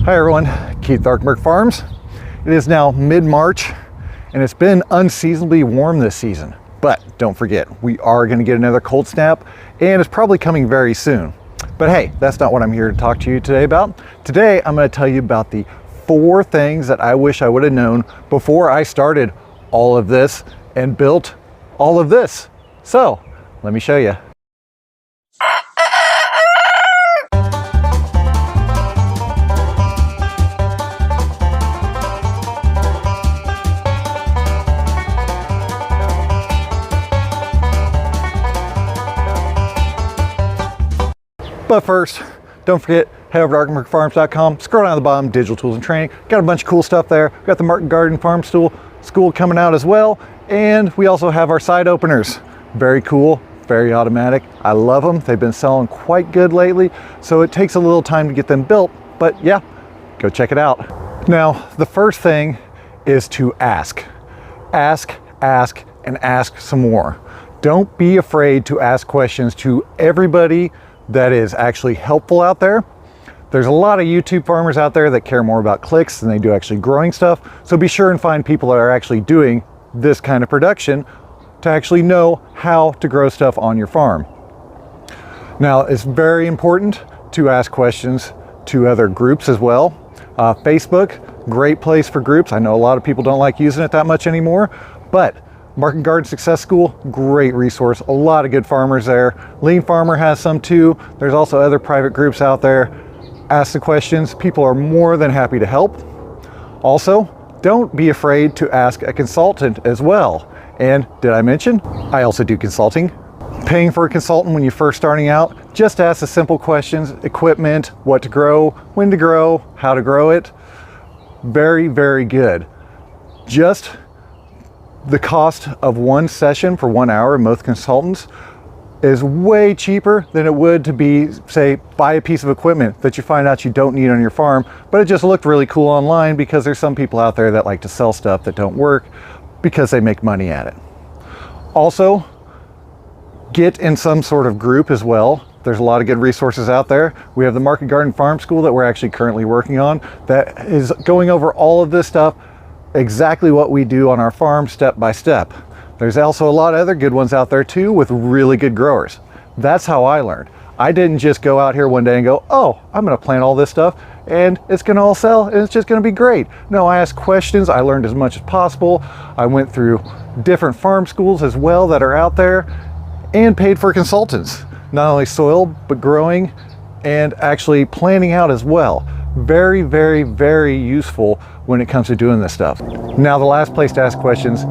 Hi everyone, Keith Darkmerk Farms. It is now mid-March and it's been unseasonably warm this season. But don't forget, we are going to get another cold snap and it's probably coming very soon. But hey, that's not what I'm here to talk to you today about. Today I'm going to tell you about the 4 things that I wish I would have known before I started all of this and built all of this. So let me show you. But first, don't forget, head over to darkmerkfarms.com, scroll down to the bottom, digital tools and training. Got a bunch of cool stuff there. Got the Market Garden Farm School coming out as well. And we also have our side openers. Very cool, very automatic. I love them. They've been selling quite good lately. So it takes a little time to get them built, but yeah, go check it out. Now, the first thing is to ask. Ask, and ask some more. Don't be afraid to ask questions to everybody that is actually helpful out there. There's a lot of YouTube farmers out there that care more about clicks than they do actually growing stuff. So be sure and find people that are actually doing this kind of production to actually know how to grow stuff on your farm. Now, it's very important to ask questions to other groups as well. Facebook, great place for groups. I know a lot of people don't like using it that much anymore, but Market Garden Success School, great resource. A lot of good farmers there. Lean Farmer has some too. There's also other private groups out there. Ask the questions. People are more than happy to help. Also, don't be afraid to ask a consultant as well. And did I mention, I also do consulting. Paying for a consultant when you're first starting out, just ask the simple questions, equipment, what to grow, when to grow, how to grow it. Very, very good. Just the cost of one session for 1 hour in most consultants is way cheaper than it would to be, say, buy a piece of equipment that you find out you don't need on your farm, but it just looked really cool online because there's some people out there that like to sell stuff that don't work because they make money at it. Also, get in some sort of group as well. There's a lot of good resources out there. We have the Market Garden Farm School that we're actually currently working on that is going over all of this stuff, exactly what we do on our farm step by step. There's also a lot of other good ones out there too with really good growers. That's how I learned. I didn't just go out here one day and go, oh, I'm gonna plant all this stuff and it's gonna all sell and it's just gonna be great. No, I asked questions, I learned as much as possible. I went through different farm schools as well that are out there and paid for consultants. Not only soil, but growing and actually planting out as well. Very, very, very useful when it comes to doing this stuff. Now, the last place to ask questions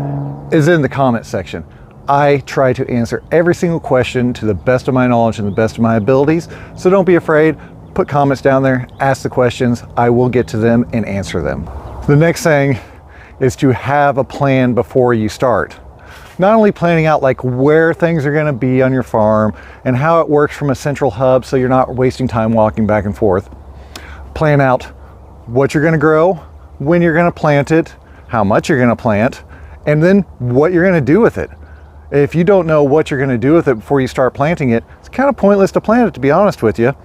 is in the comment section. I try to answer every single question to the best of my knowledge and the best of my abilities. So don't be afraid, put comments down there, ask the questions. I will get to them and answer them. The next thing is to have a plan before you start. Not only planning out like where things are gonna be on your farm and how it works from a central hub so you're not wasting time walking back and forth. Plan out what you're gonna grow, when you're gonna plant it, how much you're gonna plant, and then what you're gonna do with it. If you don't know what you're gonna do with it before you start planting it, it's kind of pointless to plant it, to be honest with you.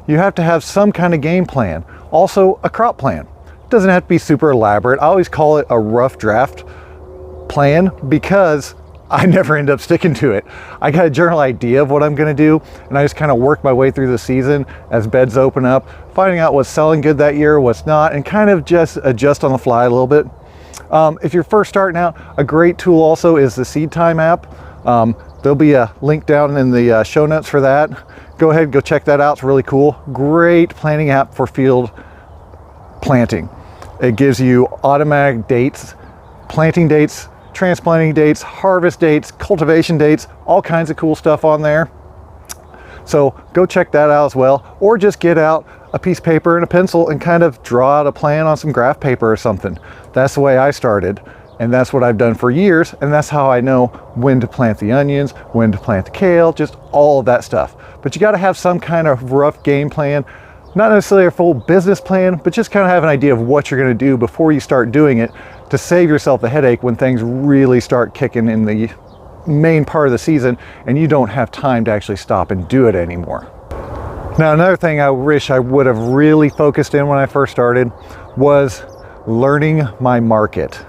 You have to have some kind of game plan. Also, a crop plan. It doesn't have to be super elaborate. I always call it a rough draft plan because I never end up sticking to it. I got a general idea of what I'm gonna do, and I just kind of work my way through the season as beds open up, finding out what's selling good that year, what's not, and kind of just adjust on the fly a little bit. If you're first starting out, a great tool also is the Seed Time app. There'll be a link down in the show notes for that. Go ahead and go check that out. It's really cool. Great planning app for field planting. It gives you automatic dates, planting dates, transplanting dates, harvest dates, cultivation dates, all kinds of cool stuff on there. So go check that out as well, or just get out a piece of paper and a pencil and kind of draw out a plan on some graph paper or something. That's the way I started, and that's what I've done for years, and that's how I know when to plant the onions, when to plant the kale, just all of that stuff. But you got to have some kind of rough game plan, not necessarily a full business plan, but just kind of have an idea of what you're going to do before you start doing it to save yourself the headache when things really start kicking in the main part of the season and you don't have time to actually stop and do it anymore. Now, another thing I wish I would have really focused in when I first started was learning my market.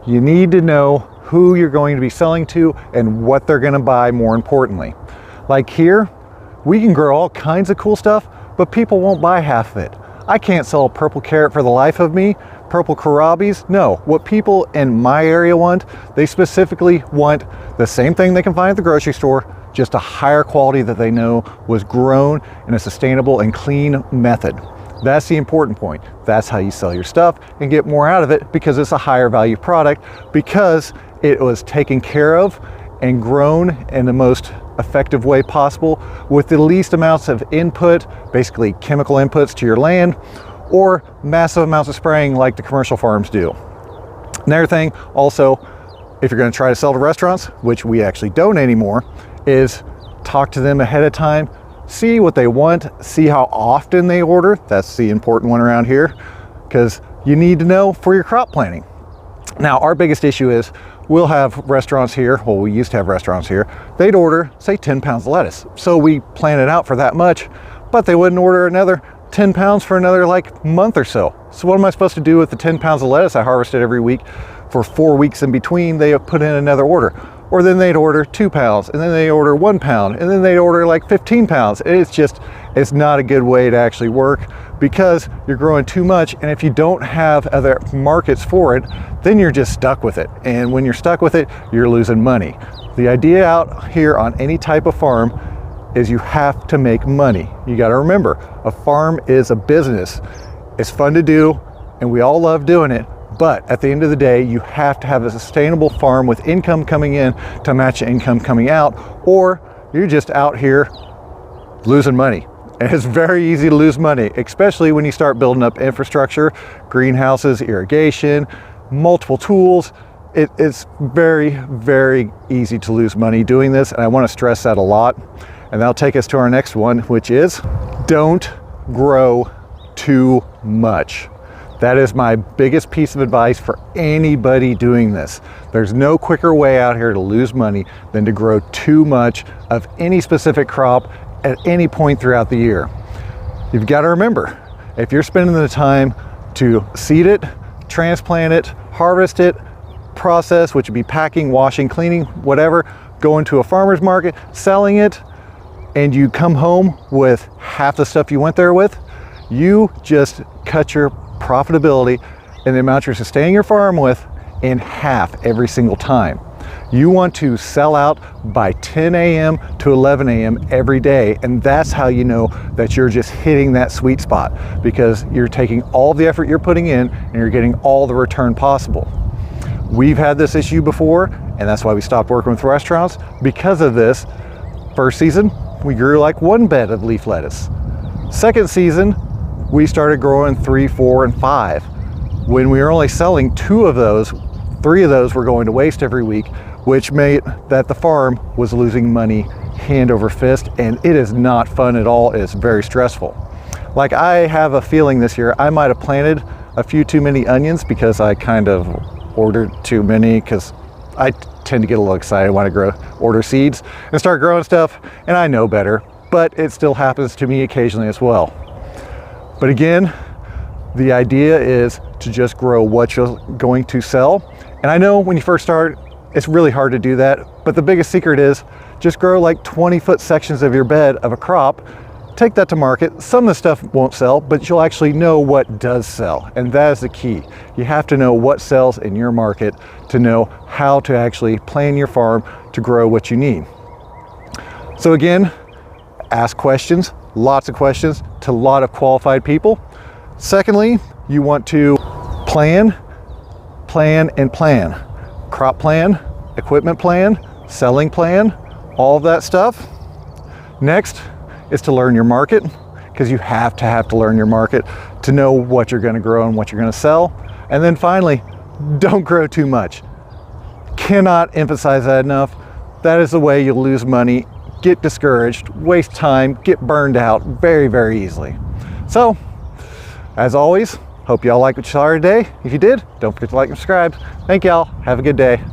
You need to know who you're going to be selling to and what they're going to buy, more importantly. Like here, we can grow all kinds of cool stuff, but people won't buy half of it. I can't sell a purple carrot for the life of me. Purple kohlrabies, no. What people in my area want, they specifically want the same thing they can find at the grocery store, just a higher quality that they know was grown in a sustainable and clean method. That's the important point. That's how you sell your stuff and get more out of it, because it's a higher value product, because it was taken care of and grown in the most effective way possible with the least amounts of input, basically chemical inputs to your land, or massive amounts of spraying like the commercial farms do. Another thing also, if you're going to try to sell to restaurants, which we actually don't anymore, is talk to them ahead of time, see what they want, see how often they order. That's the important one around here, because you need to know for your crop planting. Now, our biggest issue is we'll have restaurants here, well, we used to have restaurants here, they'd order, say, 10 pounds of lettuce. So we plan it out for that much, but they wouldn't order another 10 pounds for another like month or so. So what am I supposed to do with the 10 pounds of lettuce I harvested every week for 4 weeks in between? They put in another order. Or then they'd order 2 pounds, and then they order 1 pound, and then they'd order like 15 pounds. It's not a good way to actually work, because you're growing too much, and if you don't have other markets for it, then you're just stuck with it. And when you're stuck with it, you're losing money. The idea out here on any type of farm is you have to make money. You got to remember, a farm is a business. It's fun to do, and we all love doing it. But at the end of the day, you have to have a sustainable farm with income coming in to match the income coming out, or you're just out here losing money. And it's very easy to lose money, especially when you start building up infrastructure, greenhouses, irrigation, multiple tools. It's very, very easy to lose money doing this, and I want to stress that a lot. And that'll take us to our next one, which is don't grow too much. That is my biggest piece of advice for anybody doing this. There's no quicker way out here to lose money than to grow too much of any specific crop at any point throughout the year. You've got to remember, if you're spending the time to seed it, transplant it, harvest it, process, which would be packing, washing, cleaning, whatever, going to a farmer's market, selling it, and you come home with half the stuff you went there with, you just cut your profitability and the amount you're sustaining your farm with in half every single time. You want to sell out by 10 a.m. to 11 a.m. every day, and that's how you know that you're just hitting that sweet spot, because you're taking all the effort you're putting in and you're getting all the return possible. We've had this issue before, and that's why we stopped working with restaurants. Because of this, first season, we grew like 1 bed of leaf lettuce. Second season, we started growing 3, 4, and 5. When we were only selling 2 of those, 3 of those were going to waste every week, which made that the farm was losing money hand over fist, and it is not fun at all. It's very stressful. Like, I have a feeling this year I might have planted a few too many onions because I kind of ordered too many, because I tend to get a little excited when I order seeds and start growing stuff, and I know better, but it still happens to me occasionally as well. But again, the idea is to just grow what you're going to sell. And I know when you first start, it's really hard to do that, but the biggest secret is just grow like 20-foot sections of your bed of a crop, take that to market. Some of the stuff won't sell, but you'll actually know what does sell, and that is the key. You have to know what sells in your market to know how to actually plan your farm to grow what you need. So again, ask questions, lots of questions to a lot of qualified people. Secondly, you want to plan, and plan. Crop plan, equipment plan, selling plan, all of that stuff. Next is to learn your market, because you have to learn your market to know what you're going to grow and what you're going to sell. And then finally, don't grow too much. Cannot emphasize that enough. That is the way you'll lose money, get discouraged, waste time, get burned out very, very easily. So, as always, hope y'all like what you saw today. If you did, don't forget to like and subscribe. Thank y'all. Have a good day.